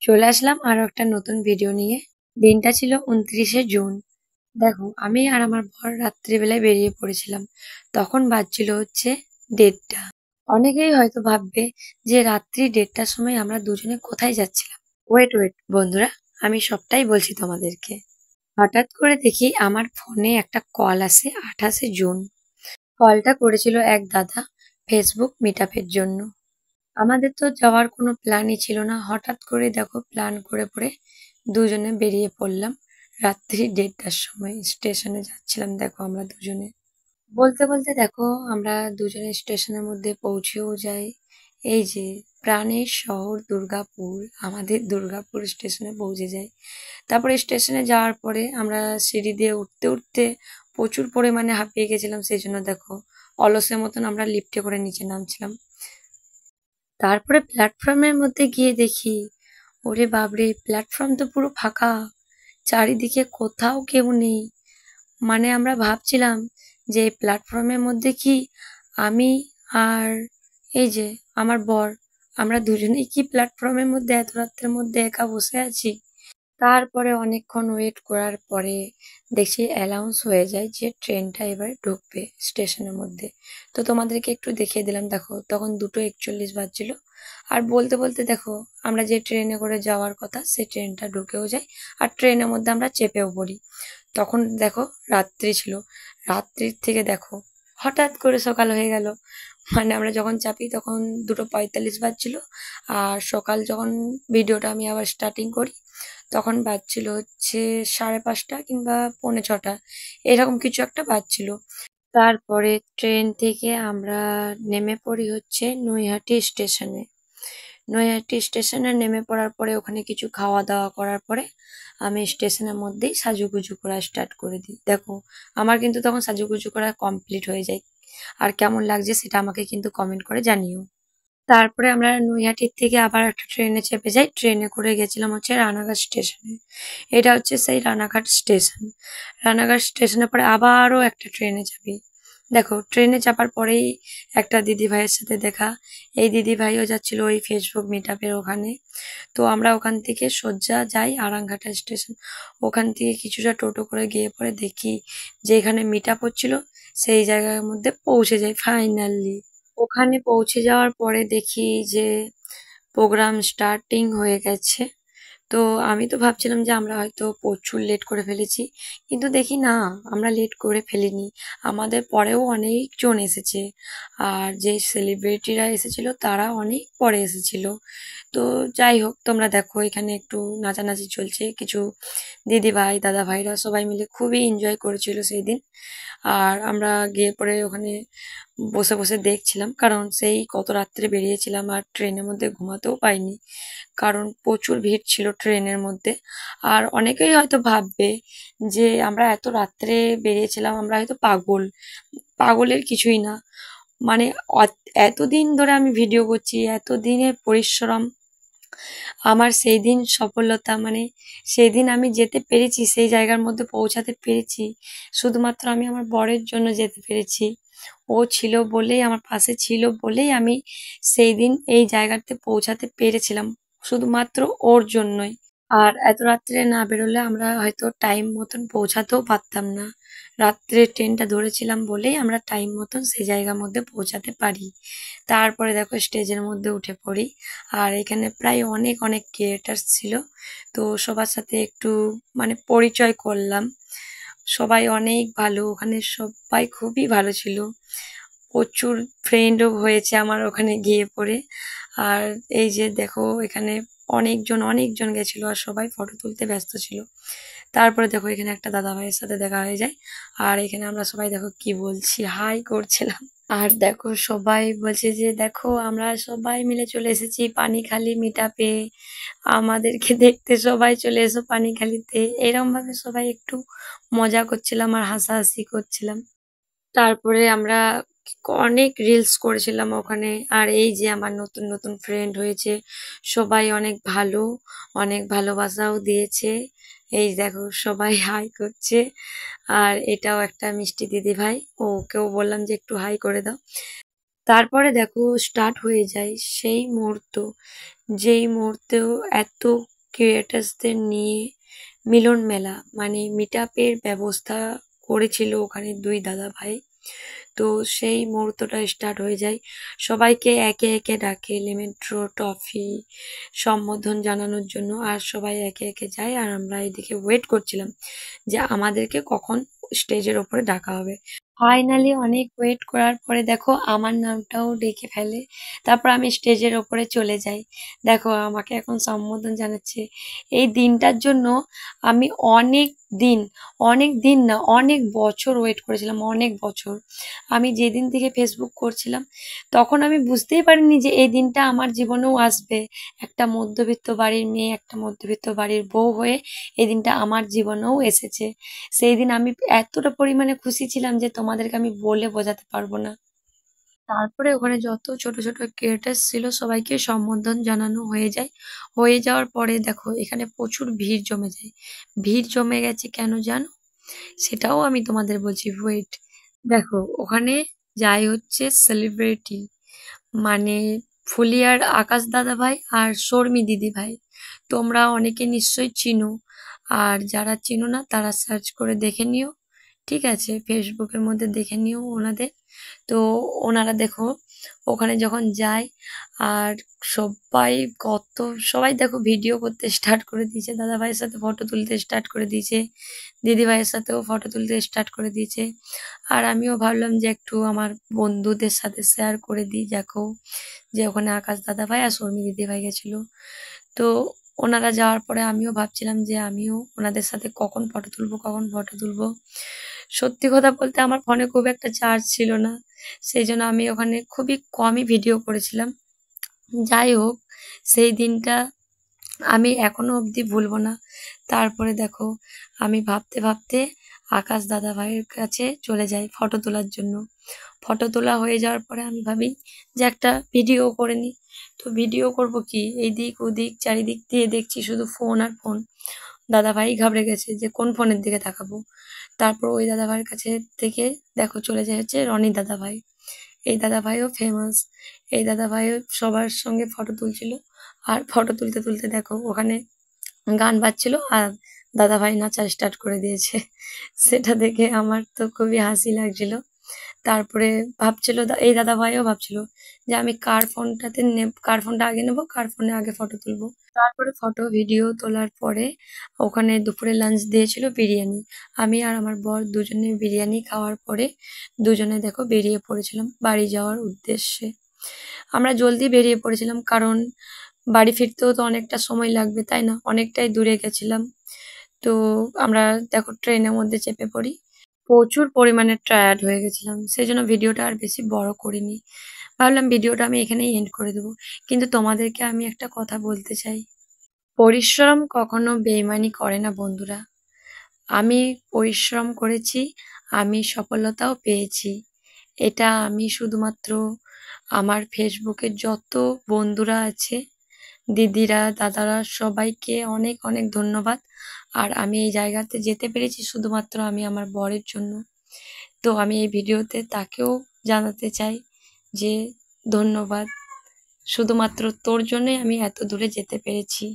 চলে আসলাম আরো একটা নতুন ভিডিও নিয়ে। দিনটা ছিল ২৯শে জুন। দেখো আমি আর আমার বর রাত্রিবেলায় বেরিয়ে পড়েছিলাম। তখন বাজছিল হচ্ছে ১:৩০। অনেকেই হয়তো ভাববে যে রাত্রি ১:৩০টার সময় আমরা দুজনে কোথায় যাচ্ছিলাম। ওয়েট ওয়েট বন্ধুরা, আমি সবটাই বলছি তোমাদেরকে। হঠাৎ করে দেখি আমার ফোনে একটা কল আসে ২৮শে জুন। কলটা করেছিল এক দাদা ফেসবুক মিটআপের জন্য। আমাদের তো যাওয়ার কোনো প্ল্যানই ছিল না। হঠাৎ করে দেখো প্ল্যান করে দুজনে বেরিয়ে পড়লাম। রাত্রি ১:৩০টার সময় স্টেশনে যাচ্ছিলাম দেখো আমরা দুজনে। বলতে দেখো আমরা দুজনে স্টেশনের মধ্যে পৌঁছেও যাই। এই যে প্রাণের শহর দুর্গাপুর, আমাদের দুর্গাপুর স্টেশনে পৌঁছে যাই। তারপরে স্টেশনে যাওয়ার পরে আমরা সিঁড়ি দিয়ে উঠতে প্রচুর পরিমাণে হাঁপিয়ে গেছিলাম। সেই জন্য দেখো অলসের মতন আমরা লিফটে করে নিচে নামছিলাম। তারপরে প্ল্যাটফর্মের মধ্যে গিয়ে দেখি, ওরে বাপরে, প্ল্যাটফর্ম তো পুরো ফাঁকা, চারিদিকে কোথাও কেউ নেই। মানে আমরা ভাবছিলাম যে এই প্ল্যাটফর্মের মধ্যে কি আমি আর এই যে আমার বর, আমরা দুজনেই কি প্ল্যাটফর্মের মধ্যে এত রাত্রের মধ্যে একা বসে আছি। তারপরে অনেকক্ষণ ওয়েট করার পরে দেখছি অ্যানাউন্স হয়ে যায় যে ট্রেনটা এবারে ঢুকবে স্টেশনের মধ্যে। তো তোমাদেরকে একটু দেখিয়ে দিলাম। দেখো তখন ২:৪১ বাজছিল। আর বলতে দেখো আমরা যে ট্রেনে করে যাওয়ার কথা সেই ট্রেনটা ঢুকেও যায়। আর ট্রেনের মধ্যে আমরা চেপেও পড়ি। তখন দেখো রাত্রি ছিল। রাত্রির থেকে দেখো হঠাৎ করে সকাল হয়ে গেল। মানে আমরা যখন চাপি তখন ২:৪৫ বাজছিল। আর সকাল যখন ভিডিওটা আমি আবার স্টার্টিং করি তখন বাজছিল হচ্ছে ৫:৩০ কিংবা ৫:৪ এরকম কিছু একটা বাজছিল। তারপরে ট্রেন থেকে আমরা নেমে পড়ি হচ্ছে নৈহাটি স্টেশনে। নৈহাটি স্টেশনে নেমে পড়ার পরে ওখানে কিছু খাওয়া দাওয়া করার পরে আমি স্টেশনের মধ্যেই সাজুগুজু করা স্টার্ট করে দিই। দেখো আমার কিন্তু তখন সাজুগুজু করা কমপ্লিট হয়ে যায়। আর কেমন লাগছে সেটা আমাকে কিন্তু কমেন্ট করে জানিও। তারপরে আমরা নৈহাটির থেকে আবার একটা ট্রেনে চেপে যাই। ট্রেনে করে গেছিলাম হচ্ছে রানাঘাট স্টেশনে। এটা হচ্ছে সেই রানাঘাট স্টেশন। রানাঘাট স্টেশনের পরে আবারও একটা ট্রেনে চাপি। দেখো ট্রেনে চাপার পরেই একটা দিদিভাইয়ের সাথে দেখা। এই দিদিভাইও যাচ্ছিল ওই ফেসবুক মিটআপের ওখানে। তো আমরা ওখান থেকে সোজা যাই আরাংঘাটা স্টেশন। ওখান থেকে কিছুটা টোটো করে গিয়ে পরে দেখি যে এখানে মিটআপ হচ্ছিল সেই জায়গার মধ্যে পৌঁছে যাই ফাইনালি। ওখানে পৌঁছে যাওয়ার পরে দেখি যে প্রোগ্রাম স্টার্টিং হয়ে গেছে। তো আমি তো ভাবছিলাম যে আমরা হয়তো প্রচুর লেট করে ফেলেছি, কিন্তু দেখি না, আমরা লেট করে ফেলিনি। আমাদের পরেও অনেকজন এসেছে। আর যে সেলিব্রিটিরা এসেছিল তারা অনেক পরে এসেছিল। তো যাই হোক তোমরা দেখো এখানে একটু নাচানাচি চলছে। কিছু দিদিভাই দাদাভাইরা সবাই মিলে খুবই এনজয় করেছিল সেই দিন। আর আমরা গিয়ে পরে ওখানে বসে দেখছিলাম, কারণ সেই কত রাত্রে বেরিয়েছিলাম আর ট্রেনের মধ্যে ঘুমাতেও পাইনি, কারণ প্রচুর ভিড় ছিল ট্রেনের মধ্যে। আর অনেকেই হয়তো ভাববে যে আমরা এত রাত্রে বেরিয়েছিলাম, আমরা হয়তো পাগল। পাগলের কিছুই না। মানে এতদিন ধরে আমি ভিডিও করছি, এতদিনের পরিশ্রম, আমার সেই দিন সফলতা, মানে সেই দিন আমি যেতে পেরেছি, সেই জায়গার মধ্যে পৌঁছাতে পেরেছি, শুধুমাত্র আমি আমার বরের জন্য যেতে পেরেছি। ও ছিল বলেই, আমার পাশে ছিল বলেই আমি সেই দিন এই জায়গাতে পৌঁছাতে পেরেছিলাম, শুধুমাত্র ওর জন্যই। আর এত রাত্রে না বেরোলে আমরা হয়তো টাইম মতন পৌঁছাতেও পারতাম না। রাত্রে ট্রেনটা ধরেছিলাম বলেই আমরা টাইম মতন সেই জায়গার মধ্যে পৌঁছাতে পারি। তারপরে দেখো স্টেজের মধ্যে উঠে পড়ি। আর এখানে প্রায় অনেক ক্রিয়েটার্স ছিল। তো সবার সাথে একটু মানে পরিচয় করলাম। সবাই অনেক ভালো, ওখানে সবাই খুবই ভালো ছিল। প্রচুর ফ্রেন্ডও হয়েছে আমার ওখানে গিয়ে পড়ে। আর এই যে দেখো এখানে অনেকজন গেছিল আর সবাই ফটো তুলতে ব্যস্ত ছিল। তারপরে দেখো এখানে একটা দাদা ভাইয়ের সাথে দেখা হয়ে যায়। আর এখানে আমরা সবাই দেখো কি বলছি, হাই করছিলাম। আর দেখো সবাই বলছে যে দেখো আমরা সবাই মিলে চলে এসেছি পানিখালি মিটআপে, আমাদেরকে দেখতে সবাই চলে এসো পানিখালিতে। এরকম ভাবে সবাই একটু মজা করছিলাম আর হাসাহাসি করছিলাম। তারপরে আমরা অনেক রিলস করেছিলাম ওখানে। আর এই যে আমার নতুন ফ্রেন্ড হয়েছে, সবাই অনেক ভালো, অনেক ভালোবাসাও দিয়েছে। এই দেখো সবাই হাই করছে। আর এটাও একটা মিষ্টি দিদি ভাই, ওকেও বললাম যে একটু হাই করে দাও। তারপরে দেখো স্টার্ট হয়ে যায় সেই মুহূর্ত, যেই মুহূর্তেও এত ক্রিয়েটার্সদের নিয়ে মিলন মেলা মানে মিট আপের ব্যবস্থা করেছিল ওখানে দুই দাদা ভাই। তো সেই মুহূর্তটা স্টার্ট হয়ে যায়, সবাইকে একে একে ডাকে লেমেন্ট্রো টফি সম্বোধন জানানোর জন্য, আর সবাই একে একে যায় আর আমরা এদিকে ওয়েট করছিলাম যে আমাদেরকে কখন স্টেজের ওপরে ডাকা হবে। ফাইনালি অনেক ওয়েট করার পরে দেখো আমার নামটাও ডেকে ফেলে। তারপর আমি স্টেজের ওপরে চলে যাই। দেখো আমাকে এখন সম্বোধন জানাচ্ছে। এই দিনটার জন্য আমি অনেক দিন, অনেক দিন না অনেক বছর ওয়েট করেছিলাম, অনেক বছর। আমি যেদিন থেকে ফেসবুক করছিলাম তখন আমি বুঝতেই পারিনি যে এই দিনটা আমার জীবনেও আসবে। একটা মধ্যবিত্ত বাড়ির মেয়ে, একটা মধ্যবিত্ত বাড়ির বউ হয়ে এই দিনটা আমার জীবনেও এসেছে। সেই দিন আমি এতটা পরিমাণে খুশি ছিলাম যে তোমাদেরকে আমি বলে বোঝাতে পারবো না। তারপরে ওখানে যত ছোট ছোট ক্রিয়েটার্স ছিল সবাইকে সম্বোধন জানানো হয়ে যায়। হয়ে যাওয়ার পরে দেখো এখানে প্রচুর ভিড় জমে যায়। ভিড় জমে গেছে কেন জানো? সেটাও আমি তোমাদের বলছি, ওয়েট। দেখো ওখানে যাই হচ্ছে সেলিব্রিটি, মানে ফুলিয়ার আকাশ দাদা ভাই আর শর্মি দিদি ভাই। তোমরা অনেকে নিশ্চয়ই চিনো, আর যারা চিনো না তারা সার্চ করে দেখে নিও। ঠিক আছে, ফেসবুকের মধ্যে দেখে নিও ওনাদের। তো ওনারা দেখো ওখানে যখন যায় আর সবাই কত, সবাই দেখো ভিডিও করতে স্টার্ট করে দিয়েছে, দাদা ভাইয়ের সাথে ফটো তুলতে স্টার্ট করে দিয়েছে, দিদি ভাইয়ের সাথেও ফটো তুলতে স্টার্ট করে দিয়েছে। আর আমিও ভাবলাম যে একটু আমার বন্ধুদের সাথে শেয়ার করে দিই, দেখো যে ওখানে আকাশ দাদা ভাই আর শর্মি দিদি ভাই গেছিলো। তো ওনারা যাওয়ার পরে আমিও ভাবছিলাম যে আমিও ওনাদের সাথে কখন ফটো তুলবো, কখন ফটো তুলবো। সত্যি কথা বলতে আমার ফোনে খুব একটা চার্জ ছিল না, সেই জন্য আমি ওখানে খুবই কমই ভিডিও করেছিলাম। যাই হোক, সেই দিনটা আমি এখনো অবধি ভুলবো না। তারপরে দেখো আমি ভাবতে ভাবতে আকাশ দাদা ভাইয়ের কাছে চলে যাই ফটো তোলার জন্য। ফটো তোলা হয়ে যাওয়ার পরে আমি ভাবি যে একটা ভিডিও করে নিই। তো ভিডিও করব কি, এইদিক ওদিক চারিদিক দিয়ে দেখছি শুধু ফোন আর ফোন। দাদা ভাই ঘাবড়ে গেছে যে কোন ফোনের দিকে তাকাবো। তারপর ওই দাদা ভাইয়ের কাছে থেকে দেখো চলে যায় হচ্ছে রনি দাদা ভাই। এই দাদা ভাইও ফেমাস। এই দাদা ভাইও সবার সঙ্গে ফটো তুলছিল। আর ফটো তুলতে তুলতে দেখো ওখানে গান বাজছিল আর দাদা ভাই নাচা স্টার্ট করে দিয়েছে। সেটা দেখে আমার তো খুবই হাসি লাগছিল। তারপরে ভাবছিল এই দাদা ভাইও ভাবছিল যে আমি কার ফোনটা আগে নেবো, কার ফোনে আগে ফটো তুলবো। তারপরে ফটো ভিডিও তোলার পরে ওখানে দুপুরে লাঞ্চ দিয়েছিল বিরিয়ানি। আমি আর আমার বর দুজনে বিরিয়ানি খাওয়ার পরে দুজনে দেখো বেরিয়ে পড়েছিলাম বাড়ি যাওয়ার উদ্দেশ্যে। আমরা জলদি বেরিয়ে পড়েছিলাম কারণ বাড়ি ফিরতেও তো অনেকটা সময় লাগবে, তাই না? অনেকটাই দূরে গেছিলাম। তো আমরা দেখো ট্রেনের মধ্যে চেপে পড়ি। প্রচুর পরিমাণে টায়ার্ড হয়ে গেছিলাম, সেই জন্য ভিডিওটা আর বেশি বড় করিনি। ভাবলাম ভিডিওটা আমি এখানেই এন্ড করে দেবো। কিন্তু তোমাদেরকে আমি একটা কথা বলতে চাই, পরিশ্রম কখনো বেইমানি করে না বন্ধুরা। আমি পরিশ্রম করেছি, আমি সফলতাও পেয়েছি। এটা আমি শুধুমাত্র আমার ফেসবুকের যত বন্ধুরা আছে, দিদিরা দাদারা সবাইকে অনেক অনেক ধন্যবাদ। আর আমি এই জায়গাতে যেতে পেরেছি শুধুমাত্র আমি আমার বরের জন্য। তো আমি এই ভিডিওতে তাকেও জানাতে চাই যে ধন্যবাদ, শুধুমাত্র তোর জন্যই আমি এত দূরে যেতে পেরেছি।